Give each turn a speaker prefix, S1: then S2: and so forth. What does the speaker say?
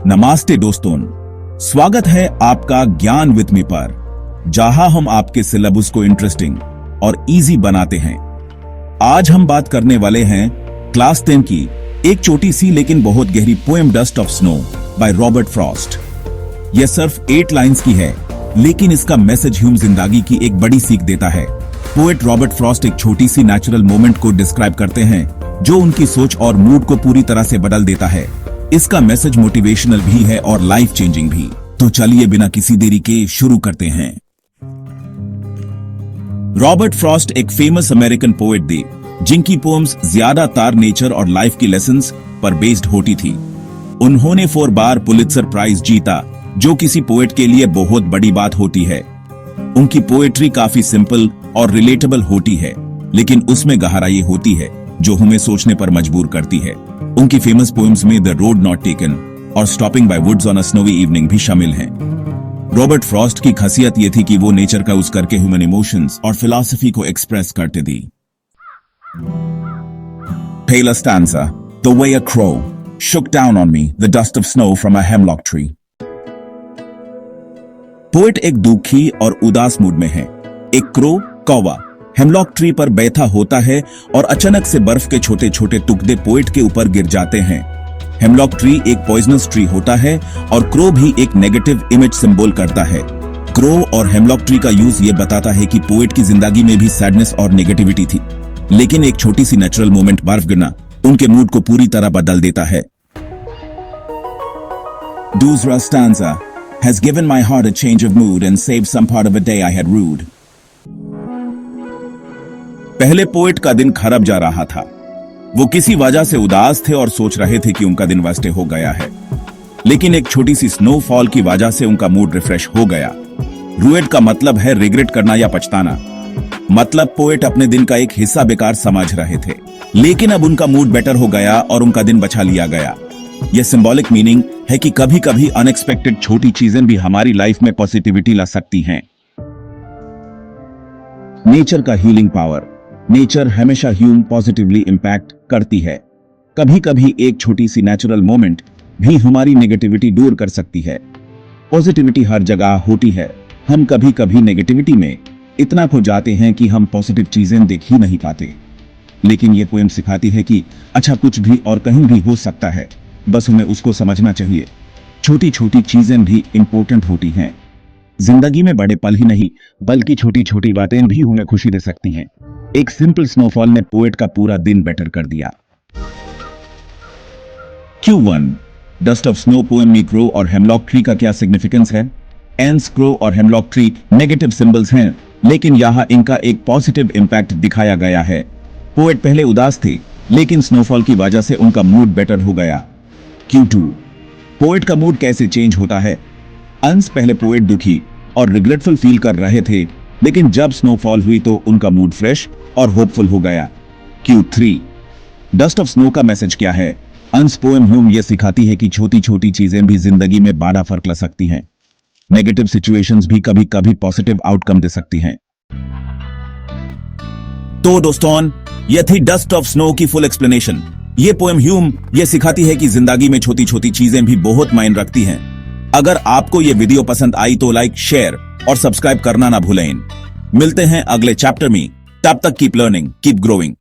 S1: नमस्ते दोस्तों, स्वागत है आपका ज्ञान विद मी पर, जहां हम आपके सिलेबस को इंटरेस्टिंग और इजी बनाते हैं। आज हम बात करने वाले हैं क्लास 10 की एक छोटी सी लेकिन बहुत गहरी poem dust of snow by Robert Frost. यह सिर्फ 8 लाइंस की है, लेकिन इसका मैसेज ह्यूम जिंदगी की एक बड़ी सीख देता है। पोएट रॉबर्ट फ्रॉस्ट एक छोटी सी नेचुरल मोमेंट को डिस्क्राइब करते हैं जो उनकी सोच और मूड को पूरी तरह से बदल देता है। इसका मैसेज मोटिवेशनल भी है और लाइफ चेंजिंग भी। तो चलिए बिना किसी देरी के शुरू करते हैं। रॉबर्ट फ्रॉस्ट एक फेमस अमेरिकन पोएट थे, जिनकी पोएम्स ज्यादातर नेचर और लाइफ की लेसन्स पर बेस्ड होती थी। उन्होंने 4 बार पुलित्जर प्राइज जीता, जो किसी पोएट के लिए बहुत बड़ी बात होती है। उनकी पोएट्री काफी सिंपल और रिलेटेबल होती है, लेकिन उसमें गहराई होती है जो हमें सोचने पर मजबूर करती है। उनकी फेमस पोएम्स में द रोड नॉट टेकन और stopping by woods on a snowy evening भी शामिल हैं। रॉबर्ट फ्रॉस्ट की खासियत यह थी कि वो नेचर का यूज करके ह्यूमन इमोशंस और फिलॉसफी को एक्सप्रेस करते थे। Taylor stanza, the way a crow shook down on me the dust of snow from a hemlock tree. Poet एक दुखी और उदास मूड में है। एक क्रो कौवा हेमलॉक ट्री पर बैठा होता है और अचानक से बर्फ के छोटे छोटे टुकड़े पोएट के ऊपर गिर जाते हैं। हेमलॉक ट्री एक पॉइजनस ट्री होता है और क्रो भी एक नेगेटिव इमेज सिंबल करता है। क्रो और हेमलॉक ट्री का यूज ये बताता है कि पोएट की जिंदगी में भी सैडनेस और नेगेटिविटी थी, लेकिन एक छोटी सी नेचुरल मोमेंट बर्फ गिरना उनके मूड को पूरी तरह बदल देता है। दूसरा stanza has given my heart a change of mood and saved some part of a day I had rued. पहले पोएट का दिन खराब जा रहा था। वो किसी वजह से उदास थे और सोच रहे थे कि उनका दिन वेस्ट हो गया है, लेकिन एक छोटी सी स्नोफॉल की वजह से उनका मूड रिफ्रेश हो गया। रूएड का मतलब है रिग्रेट करना या पछताना। मतलब पोएट अपने दिन का एक हिस्सा बेकार समझ रहे थे, लेकिन अब उनका मूड बेटर हो गया और उनका दिन बचा लिया गया। यह सिंबॉलिक मीनिंग है कि कभी कभी अनएक्सपेक्टेड छोटी चीजें भी हमारी लाइफ में पॉजिटिविटी ला सकती हैं। नेचर का हीलिंग पावर। नेचर हमेशा ह्यूम पॉजिटिवली इंपैक्ट करती है। कभी कभी एक छोटी सी नेचुरल मोमेंट भी हमारी नेगेटिविटी दूर कर सकती है। पॉजिटिविटी हर जगह होती है। हम कभी कभी नेगेटिविटी में इतना खो जाते हैं कि हम पॉजिटिव चीजें देख ही नहीं पाते, लेकिन यह पोएम सिखाती है कि अच्छा कुछ भी और कहीं भी हो सकता है, बस हमें उसको समझना चाहिए। छोटी छोटी चीजें भी इंपॉर्टेंट होती हैं। जिंदगी में बड़े पल ही नहीं, बल्कि छोटी छोटी बातें भी हमें खुशी दे सकती हैं। एक सिंपल स्नोफॉल ने पोएट का पूरा दिन बेटर कर दिया। Q1 dust of snow poem में क्रो और हेमलॉक ट्री का क्या सिग्निफिकेंस है? एंस, क्रो और हेमलॉक ट्री नेगेटिव सिंबल्स हैं, लेकिन यहां इनका एक पॉजिटिव इंपैक्ट दिखाया गया है। पोएट पहले उदास थे, लेकिन स्नोफॉल की वजह से उनका मूड बेटर हो गया। Q2 पोएट का मूड कैसे चेंज होता है? अंश पहले पोएट दुखी और रिग्रेटफुल फील कर रहे थे, लेकिन जब स्नोफॉल हुई तो उनका मूड फ्रेश और होपफुल हो गया। Q3 डस्ट ऑफ स्नो का मैसेज क्या है? अंश पोएम ह्यूम यह सिखाती है कि छोटी छोटी चीजें भी जिंदगी में बड़ा फर्क ला सकती हैं। नेगेटिव सिचुएशंस भी कभी कभी पॉजिटिव आउटकम दे सकती हैं। तो दोस्तों, यह थी डस्ट ऑफ स्नो की फुल एक्सप्लेनेशन। ये पोएम ह्यूम यह सिखाती है कि जिंदगी में छोटी छोटी चीजें भी बहुत मायने रखती हैं। अगर आपको यह वीडियो पसंद आई तो लाइक, शेयर और सब्सक्राइब करना ना भूलें। मिलते हैं अगले चैप्टर में। तब तक कीप लर्निंग, कीप ग्रोइंग।